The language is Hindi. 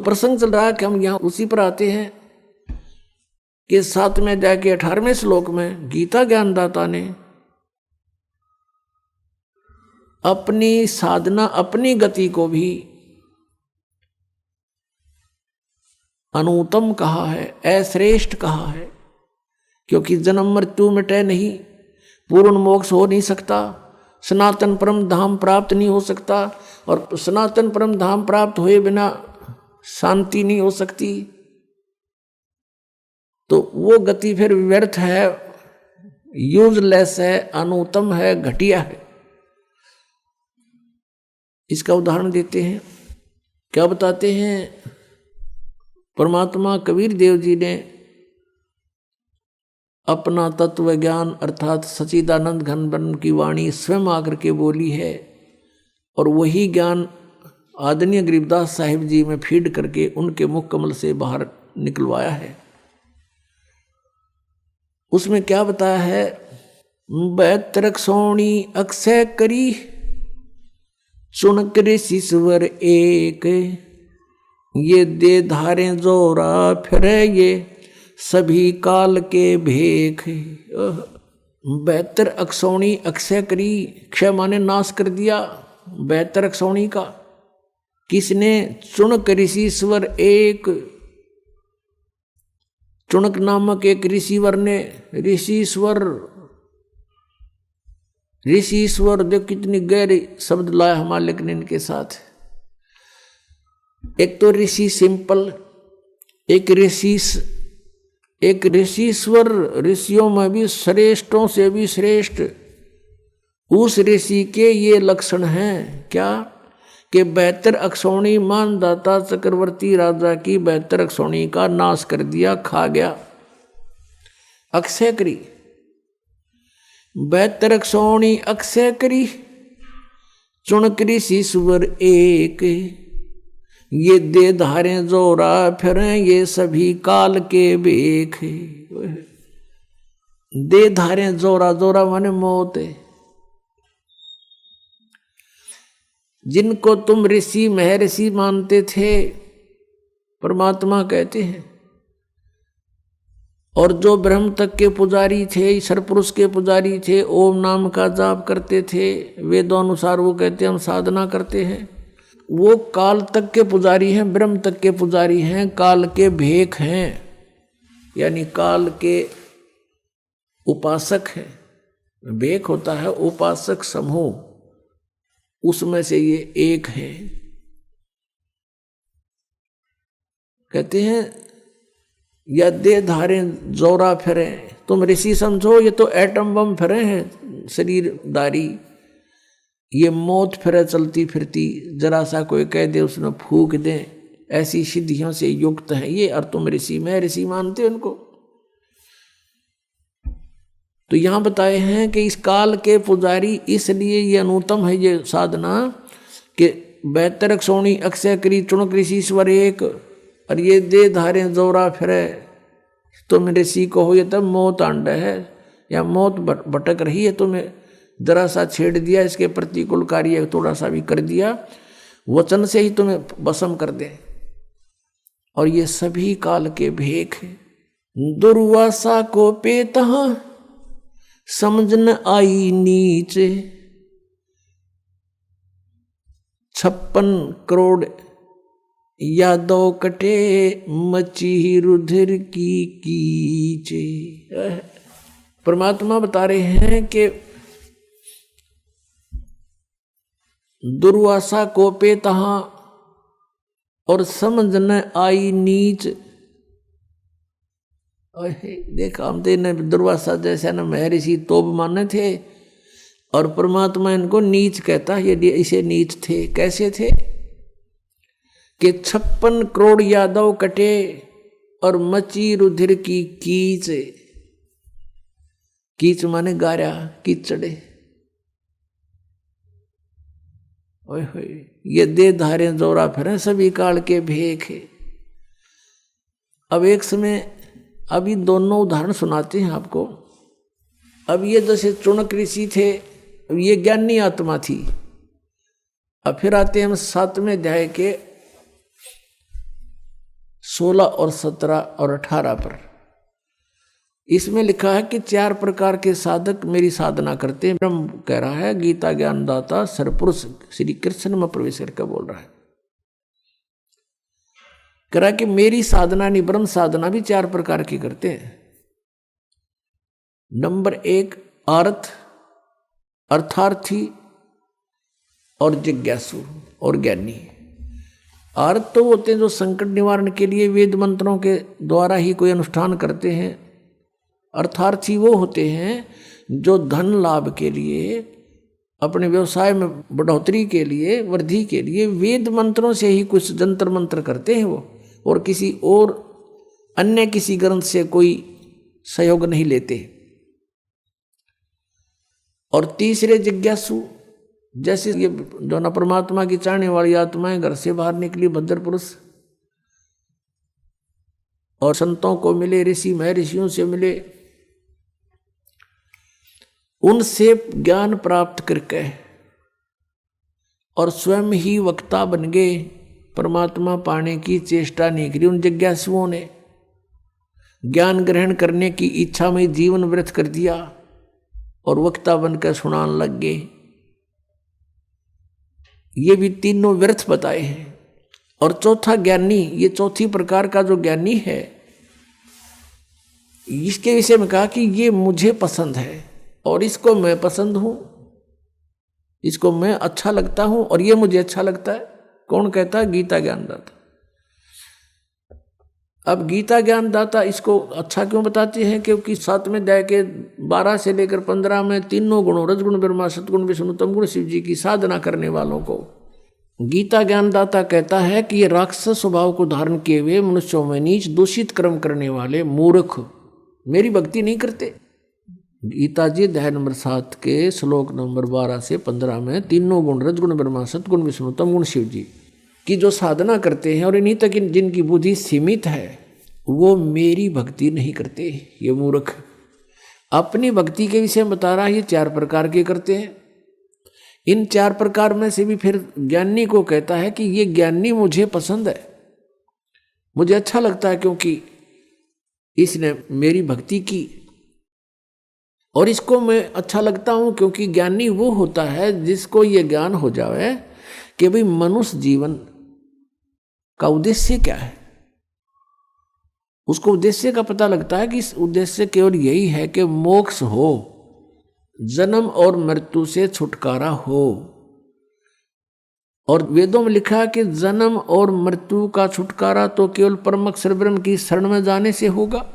प्रसंग चल रहा है कि हम यहाँ उसी पर आते हैं कि 7वें अध्याय के 18वें श्लोक में गीता ज्ञानदाता ने अपनी साधना, अपनी गति को भी अनुत्तम कहा है, अश्रेष्ठ कहा है, क्योंकि जन्म मृत्यु मिटे नहीं, पूर्ण मोक्ष हो नहीं सकता, सनातन परम धाम प्राप्त नहीं हो सकता, और सनातन परम धाम प्राप्त हुए बिना शांति नहीं हो सकती। तो वो गति फिर व्यर्थ है, यूजलेस है, अनुत्तम है, घटिया है। इसका उदाहरण देते हैं। क्या बताते हैं? परमात्मा कबीर देव जी ने अपना तत्व ज्ञान अर्थात सच्चिदानंद घन ब्रह्म की वाणी स्वयं आकर के बोली है, और वही ज्ञान आदरणीय गरीबदास साहिब जी में फीड करके उनके मुख कमल से बाहर निकलवाया है। उसमें क्या बताया है? 72 सोणी अक्षय करी, चुन कर शीश्वर एक, ये दे धारे जोरा फिरे, ये सभी काल के भेख। 72 अक्षौणी अक्षय करी, क्षय माने नाश कर दिया 72 अक्षौणी का। किसने? चुन कर ऋषिश्वर एक, चुनक नामक एक ऋषिवर ने, ऋषिश्वर देख कितनी गहरी शब्द लाया हमारे लेकिन इनके साथ। एक तो ऋषि सिंपल, एक ऋषिश्वर, ऋषियों में भी श्रेष्ठों से भी श्रेष्ठ। उस ऋषि के ये लक्षण हैं क्या? कि 72 अक्षौणी मानदाता चक्रवर्ती राजा की 72 अक्षौणी का नाश कर दिया, खा गया। अक्षय करी 72 अक्षौणी अक्षय करी, चुनकरी शीश्वर एक, ये दे धारे जोरा फिरे, ये सभी काल के बेख। दे धारे जोरा, जोरा माने मौत है। जिनको तुम ऋषि महर्षि मानते थे, परमात्मा कहते हैं, और जो ब्रह्म तक के पुजारी थे, ईश्वर पुरुष के पुजारी थे, ओम नाम का जाप करते थे, वेदोनुसार वो कहते हैं हम साधना करते हैं, वो काल तक के पुजारी हैं, ब्रह्म तक के पुजारी हैं, काल के भेख हैं, यानी काल के उपासक हैं। भेख होता है उपासक समूह, उसमें से ये एक है। कहते हैं या दे धारे जोरा फिरे, तुम ऋषि समझो, ये तो एटम बम फिरे हैं शरीरदारी, ये मौत फिरे चलती फिरती, जरा सा कोई कह दे उसमें फूक दे, ऐसी सिद्धियों से युक्त है ये, और तुम ऋषि में ऋषि मानते उनको। तो यहां बताए हैं कि इस काल के पुजारी, इसलिए ये अनुत्तम है ये साधना कि 72 अक्षौणी अक्षय करी, चुनक ऋषिश्वर एक, और ये दे धारे जोरा फिरे, तुम ऋषि को हो, ये तब मौत आंड है या मौत भटक रही है, तुम्हें जरा सा छेड़ दिया, इसके प्रतिकूल कार्य थोड़ा सा भी कर दिया, वचन से ही तुम्हें भस्म कर दे। और ये सभी काल के भेख है। दुर्वासा को पेतहा समझ न आई नीच, 56 करोड़ यादव कटे, मची रुधिर की कीचे। परमात्मा बता रहे हैं कि दुर्वासा को पे तहा और समझ न आई नीच। देखा हम ने दुर्वासा जैसे न महर्षि तोब माने थे, और परमात्मा इनको नीच कहता है। ये इसे नीच थे। कैसे थे कि 56 करोड़ यादव कटे और मची रुधिर की कीच। कीच माने गारा, कीचड़े। ओए होए, ये दे धारे जोरा फिरे, सभी काल के भेख है। अब एक समय अभी दोनों उदाहरण सुनाते हैं आपको। अब ये जैसे चुनक ऋषि थे, अब ये ज्ञानी आत्मा थी। अब फिर आते हैं हम 7वें अध्याय के 16 और 17 और 18 पर इसमें लिखा है कि 4 प्रकार के साधक मेरी साधना करते हैं। ब्रह्म कह रहा है, गीता ज्ञानदाता सरपुरुष श्री कृष्ण में प्रवेश करके बोल रहा है, कह रहा है कि मेरी साधना नहीं ब्रह्म साधना भी 4 प्रकार की करते हैं। नंबर 1 अर्थार्थी और जिज्ञासु और ज्ञानी। अर्थ तो होते हैं जो संकट निवारण के लिए वेद मंत्रों के द्वारा ही कोई अनुष्ठान करते हैं। अर्थार्थी वो होते हैं जो धन लाभ के लिए, अपने व्यवसाय में बढ़ोतरी के लिए, वृद्धि के लिए वेद मंत्रों से ही कुछ जंतर मंत्र करते हैं वो, और किसी और अन्य किसी ग्रंथ से कोई सहयोग नहीं लेते। और तीसरे जिज्ञासु, जैसे ये जो न परमात्मा की चाहने वाली आत्माएं घर से बाहर निकली भद्र पुरुष और संतों को मिले, ऋषि महर्षियों से मिले, उनसे ज्ञान प्राप्त करके और स्वयं ही वक्ता बन गए, परमात्मा पाने की चेष्टा नहीं करी। उन जिज्ञासुओं ने ज्ञान ग्रहण करने की इच्छा में जीवन व्यर्थ कर दिया और वक्ता बनकर सुनाने लग गए। ये भी तीनों व्यर्थ बताए हैं। और चौथा ज्ञानी, ये चौथी प्रकार का जो ज्ञानी है, इसके विषय में कहा कि ये मुझे पसंद है और इसको मैं पसंद हूं, इसको मैं अच्छा लगता हूं और ये मुझे अच्छा लगता है। कौन कहता है? गीता ज्ञानदाता। अब गीता ज्ञानदाता इसको अच्छा क्यों बताते हैं? क्योंकि 7वें अध्याय के 12 से लेकर 15 में तीनों गुणों रजगुण ब्रह्मा सतगुण विष्णु तमगुण शिव जी की साधना करने वालों को गीता ज्ञानदाता कहता है कि ये राक्षस स्वभाव को धारण किए हुए मनुष्यों में नीच दूषित कर्म करने वाले मूर्ख मेरी भक्ति नहीं करते। गीता जी अध्याय नंबर 7 के श्लोक नंबर 12 से 15 में तीनों गुण रजगुण ब्रह्मा सतगुण विष्णु तमगुण शिव जी की जो साधना करते हैं और इन्हीं तक जिनकी बुद्धि सीमित है, वो मेरी भक्ति नहीं करते। ये मूर्ख अपनी भक्ति के विषय में बता रहा है, ये 4 प्रकार के करते हैं। इन 4 प्रकार में से भी फिर ज्ञानी को कहता है कि ये ज्ञानी मुझे पसंद है, मुझे अच्छा लगता है, क्योंकि इसने मेरी भक्ति की और इसको मैं अच्छा लगता हूं, क्योंकि ज्ञानी वो होता है जिसको ये ज्ञान हो जाए कि भाई मनुष्य जीवन का उद्देश्य क्या है। उसको उद्देश्य का पता लगता है कि इस उद्देश्य केवल यही है कि मोक्ष हो, जन्म और मृत्यु से छुटकारा हो। और वेदों में लिखा है कि जन्म और मृत्यु का छुटकारा तो केवल परम अक्षर ब्रह्म की शरण में जाने से होगा।